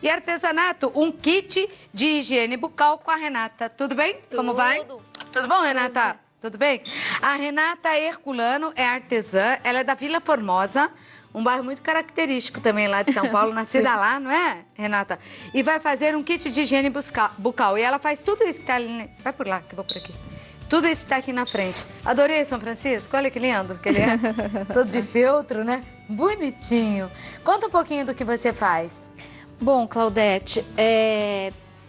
e artesanato, um kit de higiene bucal com a Renata. Tudo bem? Como vai? Tudo bom, Renata? Tudo bem? A Renata Herculano é artesã, ela é da Vila Formosa, um bairro muito característico também lá de São Paulo, nascida lá, não é, Renata? E vai fazer um kit de higiene bucal. E ela faz tudo isso que tá ali... Vai por lá, que eu vou por aqui. Tudo isso tá aqui na frente. Adorei São Francisco, olha que lindo que ele é. Todo de feltro, né? Bonitinho. Conta um pouquinho do que você faz. Bom, Claudete,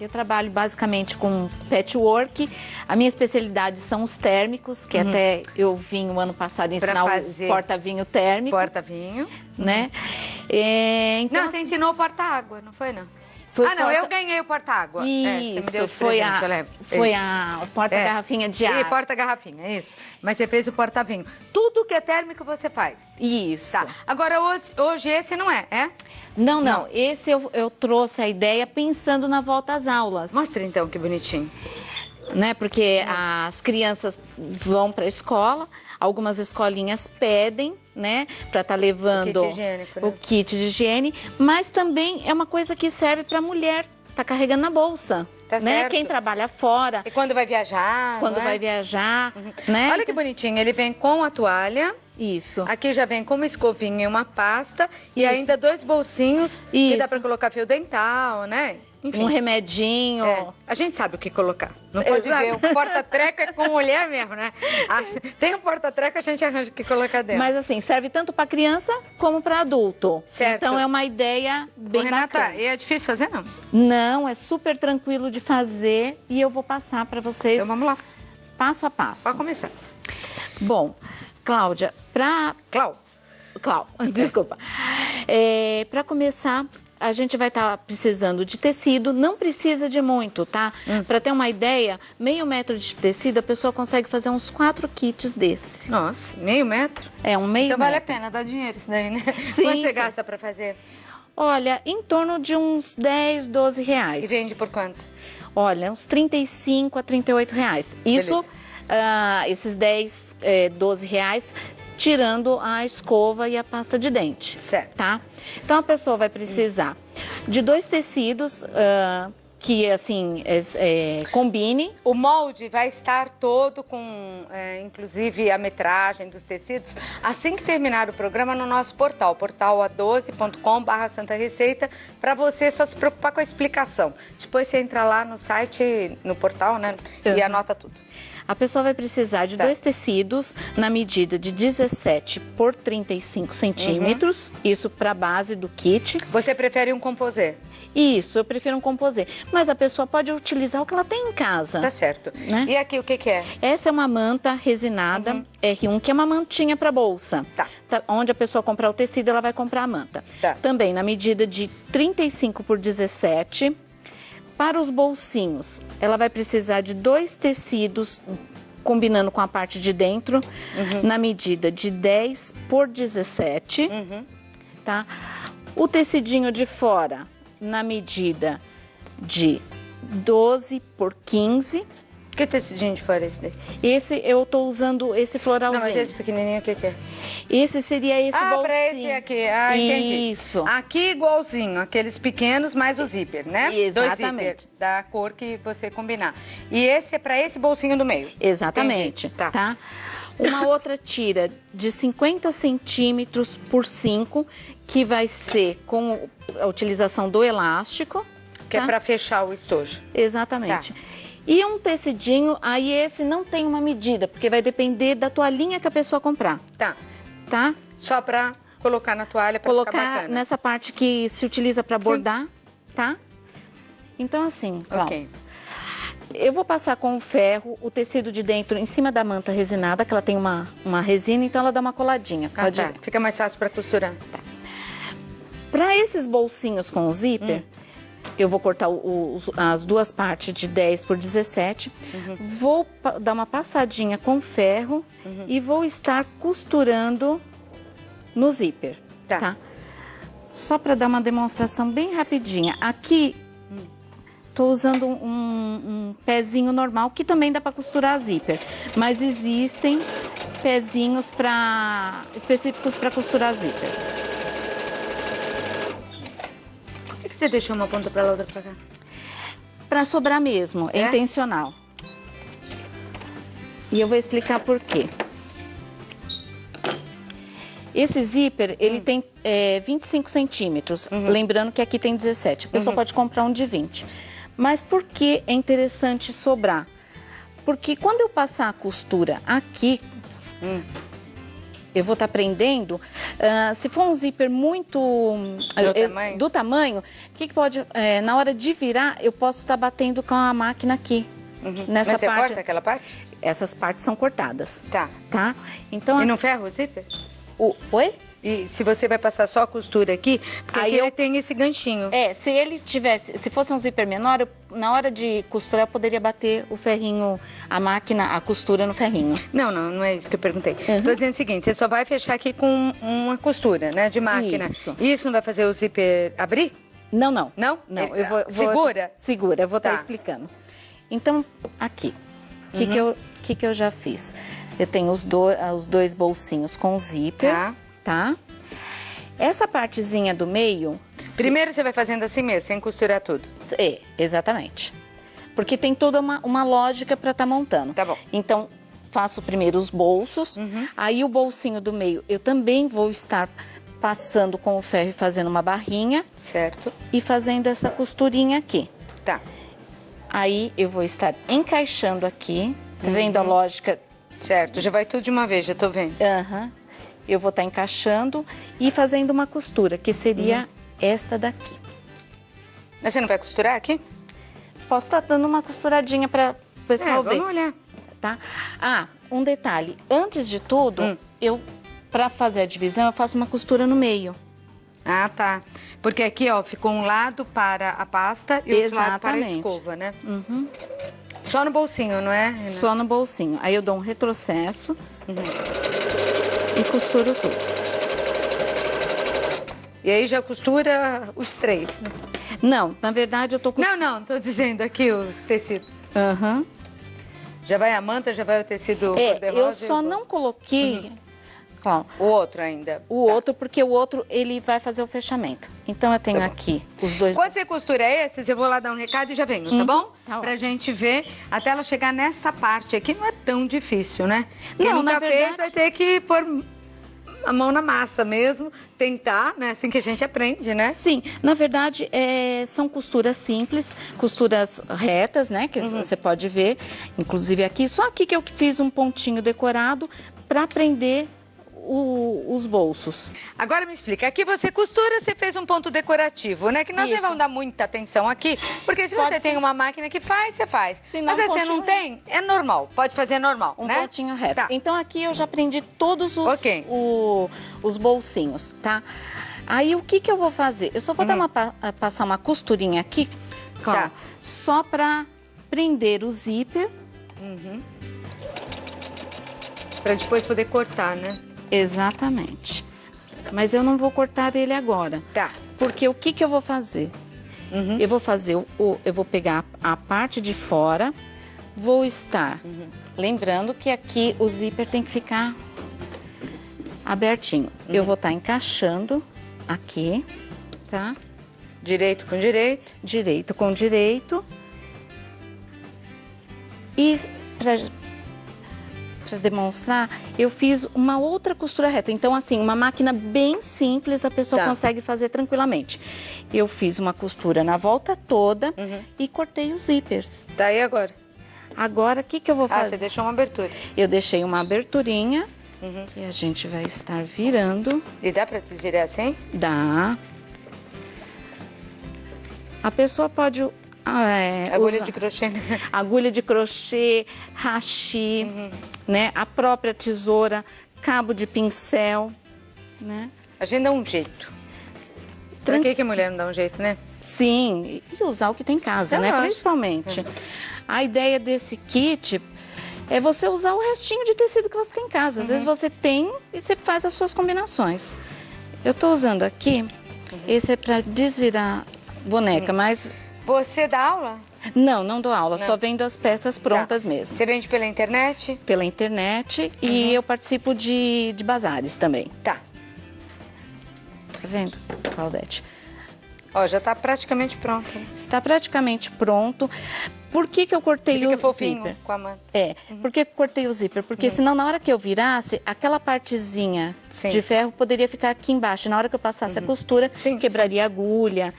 eu trabalho basicamente com patchwork. A minha especialidade são os térmicos, que até eu vim o ano passado ensinar o porta-vinho térmico. Porta-vinho. Né? Então... Não, você ensinou o porta-água, não foi, não? Eu ganhei o porta-água. Isso, você me deu foi presente, a porta-garrafinha de água. Porta-garrafinha, isso. Mas você fez o porta-vinho. Tudo que é térmico você faz. Isso. Tá. Agora, hoje esse não é? Não. Esse eu trouxe a ideia pensando na volta às aulas. Mostra então, que bonitinho. Né? Porque as crianças vão para a escola, algumas escolinhas pedem, né, para estar levando o kit de higiene, mas também é uma coisa que serve para a mulher, tá carregando na bolsa. Tá né? certo. Quem trabalha fora. E quando vai viajar. Vai viajar, né? Olha que bonitinho, ele vem com a toalha. Isso. Aqui já vem com uma escovinha e uma pasta. E ainda 2 bolsinhos que dá pra colocar fio dental, né? Enfim. Um remedinho. A gente sabe o que colocar. Não pode ver. O porta-treco é com mulher mesmo, né? Tem um porta-treco, a gente arranja o que colocar dentro. Mas assim, serve tanto para criança como para adulto. Certo. Então é uma ideia bem Renata, bacana. E é difícil fazer, não? Não, é super tranquilo de fazer e eu vou passar para vocês. Então vamos lá. Passo a passo. Pode começar. Bom, Cláudia, desculpa. Para começar, a gente vai estar precisando de tecido, não precisa de muito, tá? Para ter uma ideia, meio metro de tecido, a pessoa consegue fazer uns 4 kits desse. Nossa, meio metro? É, um meio então metro. Vale a pena, dá dinheiro isso daí, né? Sim, Quanto você gasta para fazer? Olha, em torno de uns 10, 12 reais. E vende por quanto? Olha, uns 35 a 38 reais. Isso... esses 10, 12 reais, tirando a escova e a pasta de dente. Certo. Tá? Então, a pessoa vai precisar de 2 tecidos que, assim, combine. O molde vai estar todo com, inclusive, a metragem dos tecidos, assim que terminar o programa no nosso portal, portala12.com/Santa Receita, para você só se preocupar com a explicação. Depois você entra lá no site, no portal, né, e anota tudo. A pessoa vai precisar de 2 tecidos na medida de 17 por 35 centímetros, isso para a base do kit. Você prefere um composê? Isso, eu prefiro um composê. Mas a pessoa pode utilizar o que ela tem em casa. Tá certo. Né? E aqui o que é? Essa é uma manta resinada R1, que é uma mantinha para bolsa. Tá. Onde a pessoa comprar o tecido, ela vai comprar a manta. Tá. Também na medida de 35 por 17. Para os bolsinhos, ela vai precisar de 2 tecidos, combinando com a parte de dentro, na medida de 10 por 17, tá? O tecidinho de fora, na medida de 12 por 15. Que tecidinho de fora é esse daí? Esse, eu tô usando esse floralzinho. Não, mas esse pequenininho, o que é? Esse seria esse bolsinho. Pra esse aqui. Entendi. Isso. Aqui igualzinho, aqueles pequenos mais o zíper, né? Exatamente. 2 zíper, da cor que você combinar. E esse é pra esse bolsinho do meio. Exatamente. Entendi. Tá? Uma outra tira de 50 centímetros por 5, que vai ser com a utilização do elástico. Que é pra fechar o estojo. Exatamente. Tá. E um tecidinho, aí esse não tem uma medida, porque vai depender da toalhinha que a pessoa comprar. Tá? Só pra colocar na toalha pra ficar bacana. Nessa parte que se utiliza pra bordar, tá? Então assim, Ok. Eu vou passar com o ferro o tecido de dentro em cima da manta resinada, que ela tem uma resina, então ela dá uma coladinha. Tá. Fica mais fácil pra costurar. Tá. Para esses bolsinhos com o zíper, eu vou cortar as 2 partes de 10 por 17. Vou dar uma passadinha com ferro e vou estar costurando no zíper. Tá? Só para dar uma demonstração bem rapidinha. Aqui, estou usando um pezinho normal, que também dá para costurar zíper. Mas existem pezinhos específicos para costurar zíper. Por que você deixou uma ponta pra lá, outra pra cá? Pra sobrar mesmo, é intencional. E eu vou explicar por quê. Esse zíper, ele tem 25 centímetros. Lembrando que aqui tem 17. A pessoa pode comprar um de 20. Mas por que é interessante sobrar? Porque quando eu passar a costura aqui, eu vou estar prendendo. Se for um zíper muito do tamanho, o que pode... na hora de virar, eu posso estar batendo com a máquina aqui. Nessa Mas você parte, corta aquela parte? essas partes são cortadas. Tá. Tá? Então, E não ferra o zíper? Oi? E se você vai passar só a costura aqui, porque Aí aqui ele tem esse ganchinho. Se ele tivesse, se fosse um zíper menor, na hora de costurar eu poderia bater o ferrinho, a máquina, a costura no ferrinho. Não é isso que eu perguntei. Tô dizendo o seguinte, você só vai fechar aqui com uma costura, né, de máquina. Isso não vai fazer o zíper abrir? Não. Não? Não, eu vou Segura? Segura, eu vou estar explicando. Então, aqui, o que eu já fiz? Eu tenho os dois bolsinhos com zíper, tá? Essa partezinha do meio... Primeiro você vai fazendo assim mesmo, sem costurar tudo. Exatamente. Porque tem toda uma lógica para estar montando. Tá bom. Então, faço primeiro os bolsos, aí o bolsinho do meio eu também vou estar passando com o ferro e fazendo uma barrinha. Certo. E fazendo essa costurinha aqui. Tá. Aí eu vou estar encaixando aqui, tá vendo a lógica? Certo, já vai tudo de uma vez, já tô vendo. Eu vou estar encaixando e fazendo uma costura, que seria esta daqui. Mas você não vai costurar aqui? Posso estar dando uma costuradinha para o pessoal ver. Vamos olhar. Tá? Um detalhe. Antes de tudo, para fazer a divisão, eu faço uma costura no meio. Ah, tá. Porque aqui, ó, ficou um lado para a pasta e outro lado para a escova, né? Só no bolsinho, não é, Renata? Só no bolsinho. Aí eu dou um retrocesso e costuro tudo. E aí já costura os três, né? Não, na verdade eu tô costurando... Não, tô dizendo aqui os tecidos. Já vai a manta, já vai o tecido cor-de-rosa. Eu só não coloquei... O outro ainda. O outro, porque o outro, ele vai fazer o fechamento. Então, eu tenho aqui os dois... Quando você costura esses, eu vou lá dar um recado e já venho, tá bom? Tá pra gente ver, até ela chegar nessa parte aqui, não é tão difícil, né? Quem Não, nunca na verdade... fez vai ter que pôr a mão na massa mesmo, tentar, né? Assim que a gente aprende, né? Sim, na verdade, são costuras simples, costuras retas, né? Que você pode ver, inclusive aqui. Só aqui que eu fiz um pontinho decorado pra prender... os bolsos. Agora me explica, aqui você costura, você fez um ponto decorativo, né? Que nós não vamos dar muita atenção aqui, porque se você tem uma máquina que faz, você faz. Mas se você não tem, é normal, pode fazer normal, né? Um pontinho reto. Então aqui eu já prendi todos os bolsinhos, tá? Aí o que eu vou fazer? Eu só vou passar uma costurinha aqui, só pra prender o zíper. Pra depois poder cortar, né? Exatamente. Mas eu não vou cortar ele agora. Tá. Porque o que eu vou fazer? Eu vou fazer, eu vou pegar a parte de fora, vou estar... Lembrando que aqui o zíper tem que ficar abertinho. Eu vou estar encaixando aqui, tá? Direito com direito. Direito com direito. E para demonstrar, eu fiz uma outra costura reta. Então, assim, uma máquina bem simples, a pessoa consegue fazer tranquilamente. Eu fiz uma costura na volta toda e cortei os zíperes. Tá, e agora? Agora, o que eu vou fazer? Você deixou uma abertura. Eu deixei uma aberturinha, que a gente vai estar virando. E dá pra desvirar assim? Dá. A pessoa pode... agulha de crochê, né? Agulha de crochê, hashi, né? A própria tesoura, cabo de pincel, né? A gente dá um jeito. Pra que a mulher não dá um jeito, né? Sim, e usar o que tem em casa, né? Principalmente. A ideia desse kit é você usar o restinho de tecido que você tem em casa. Às vezes você tem e você faz as suas combinações. Eu tô usando aqui, esse é pra desvirar boneca, mas... Você dá aula? Não dou aula, só vendo as peças prontas mesmo. Você vende pela internet? Pela internet e eu participo de bazares também. Tá. Tá vendo, Claudete? Ó, já tá praticamente pronto. Está praticamente pronto. Por que que eu cortei o fofinho zíper? com a manta. Por que que eu cortei o zíper? Porque senão na hora que eu virasse, aquela partezinha Sim. de ferro poderia ficar aqui embaixo. Na hora que eu passasse a costura, Sim, quebraria a agulha,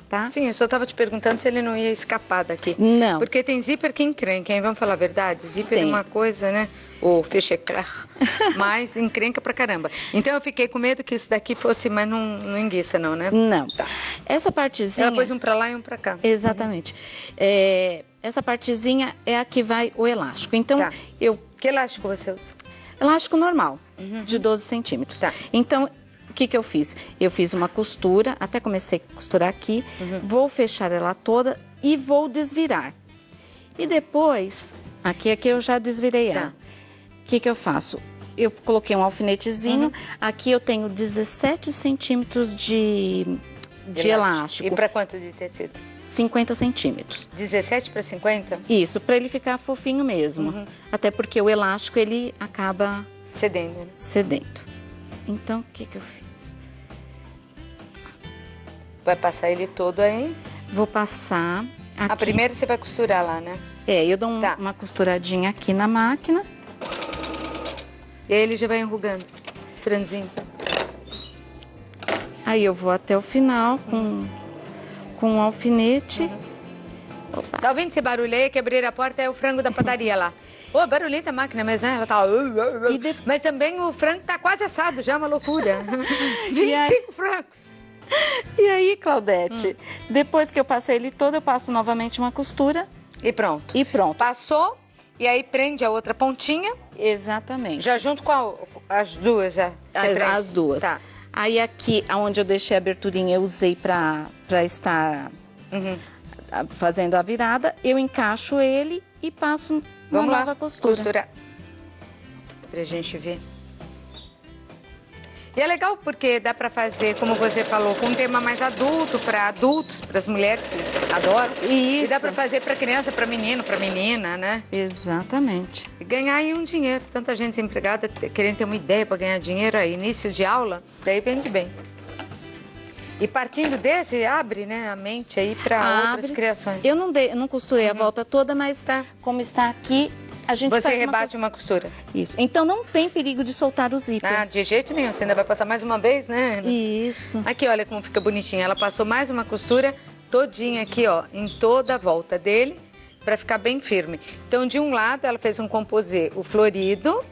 tá? Sim, eu só tava te perguntando se ele não ia escapar daqui. Não. Porque tem zíper que encrenca, hein? Vamos falar a verdade? Zíper Tem. é uma coisa, né? O fechecler, mas encrenca pra caramba. Então eu fiquei com medo que isso daqui fosse, mas não enguiça não, né? Não. Tá. Essa partezinha... Ela pôs um pra lá e um pra cá. Exatamente. Essa partezinha é a que vai o elástico. Então, Tá. Que elástico você usa? elástico normal, de 12 centímetros. Tá. Então, o que que eu fiz? Eu fiz uma costura, até comecei a costurar aqui, vou fechar ela toda e vou desvirar. E depois, aqui eu já desvirei Tá. ela. O que que eu faço? Eu coloquei um alfinetezinho, aqui eu tenho 17 centímetros de elástico. E pra quanto de tecido? 50 centímetros. 17 para 50? Isso, para ele ficar fofinho mesmo. Até porque o elástico, ele acaba Cedendo, né? cedendo. Então, o que que eu fiz? Vai passar ele todo aí. Vou passar aqui. Primeiro você vai costurar lá, né? Eu dou Tá. uma costuradinha aqui na máquina. E aí ele já vai enrugando. Franzinho. Aí eu vou até o final com um alfinete. Tá ouvindo esse barulho aí? Que abrir a porta é o frango da padaria lá. Ô, barulhenta a máquina mesmo, né? Ela tá... Mas também o frango tá quase assado já, uma loucura. 25 frangos. E aí, Claudete, depois que eu passei ele todo, eu passo novamente uma costura E pronto. e pronto. Passou, e aí prende a outra pontinha, Exatamente. já junto com as duas, já. Você prende. As duas. Tá. Aí aqui, onde eu deixei a aberturinha, eu usei pra estar fazendo a virada. Eu encaixo ele e passo uma Vamos nova lá, costura. costurar. Pra gente ver. E é legal porque dá pra fazer, como você falou, com um tema mais adulto, pra adultos, pras mulheres que adoram. Isso. E dá pra fazer pra criança, pra menino, pra menina, né? Exatamente. E ganhar aí um dinheiro. Tanta gente desempregada querendo ter uma ideia pra ganhar dinheiro aí, início de aula, daí vende bem. E partindo desse, abre, né, a mente aí pra outras criações. Eu não costurei a volta toda, mas Tá. como está aqui, a gente Você faz rebate uma costura. Isso. Então não tem perigo de soltar o zíper. Ah, de jeito nenhum. Você ainda vai passar mais uma vez, né? Isso. Aqui, olha como fica bonitinha. Ela passou mais uma costura todinha aqui, ó, em toda a volta dele, pra ficar bem firme. Então, de um lado, ela fez um composê, o florido.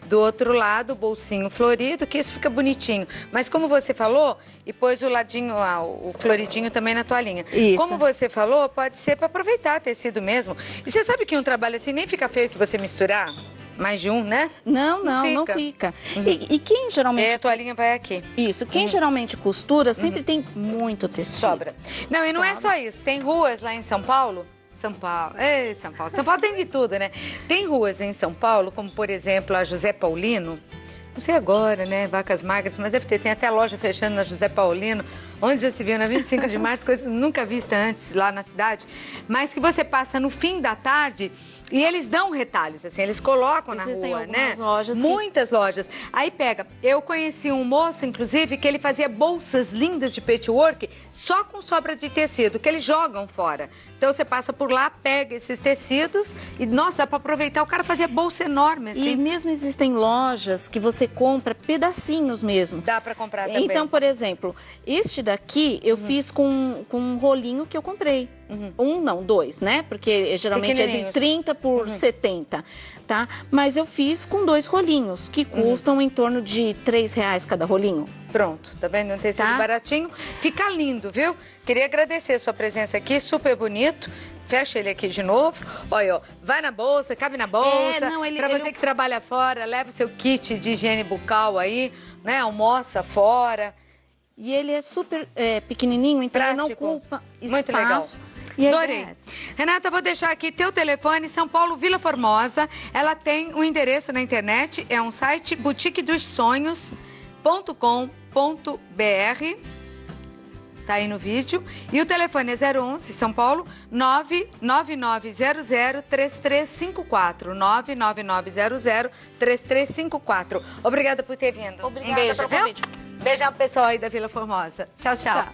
Do outro lado, o bolsinho florido, que isso fica bonitinho. Mas como você falou, e pôs o ladinho, o floridinho também na toalhinha. Isso. Como você falou, pode ser para aproveitar tecido mesmo. E você sabe que um trabalho assim nem fica feio se você misturar mais de um, né? Não fica. E quem geralmente... A toalhinha vai aqui. Isso, quem geralmente costura sempre tem muito tecido. Sobra. Não, e não é só isso. Tem ruas lá em São Paulo. São Paulo. Ei, São Paulo. São Paulo tem de tudo, né? Tem ruas em São Paulo, como por exemplo a José Paulino. Não sei agora, né? Vacas Magras, mas deve ter. Tem até loja fechando na José Paulino, onde já se viu na 25 de março, coisa nunca vista antes lá na cidade. Mas que você passa no fim da tarde e eles dão retalhos, assim, eles colocam Existem na rua, né? algumas lojas que- Muitas lojas. Aí pega. Eu conheci um moço, inclusive, que ele fazia bolsas lindas de patchwork só com sobra de tecido, que eles jogam fora. Então você passa por lá, pega esses tecidos e, nossa, dá pra aproveitar. O cara fazia bolsa enorme, assim. E mesmo existem lojas que você compra pedacinhos mesmo. Dá pra comprar também. Então, por exemplo, este daqui eu fiz com um rolinho que eu comprei. Um não, dois, né? Porque geralmente é de Pequenininhos. 30 por 70, tá? Mas eu fiz com 2 rolinhos, que custam em torno de R$3 cada rolinho. Pronto, tá vendo? Um tecido Tá. baratinho. Fica lindo, viu? Queria agradecer a sua presença aqui, super bonito. Fecha ele aqui de novo. Olha, ó, vai na bolsa, cabe na bolsa. não, ele- Pra ele- você que trabalha fora, leva o seu kit de higiene bucal aí, né? Almoça fora. E ele é super pequenininho, então ele não Prático. ocupa espaço. Muito legal. E ele Adorei. é- Renata, vou deixar aqui teu telefone, São Paulo, Vila Formosa. Ela tem um endereço na internet, é um site boutiquedossonhos.com.br. Tá aí no vídeo. E o telefone é 011, São Paulo, 999003354. 999003354. Obrigada por ter vindo. Obrigada um beijo, pelo viu? convite. Beijão pro pessoal aí da Vila Formosa. Tchau, tchau. Tchau.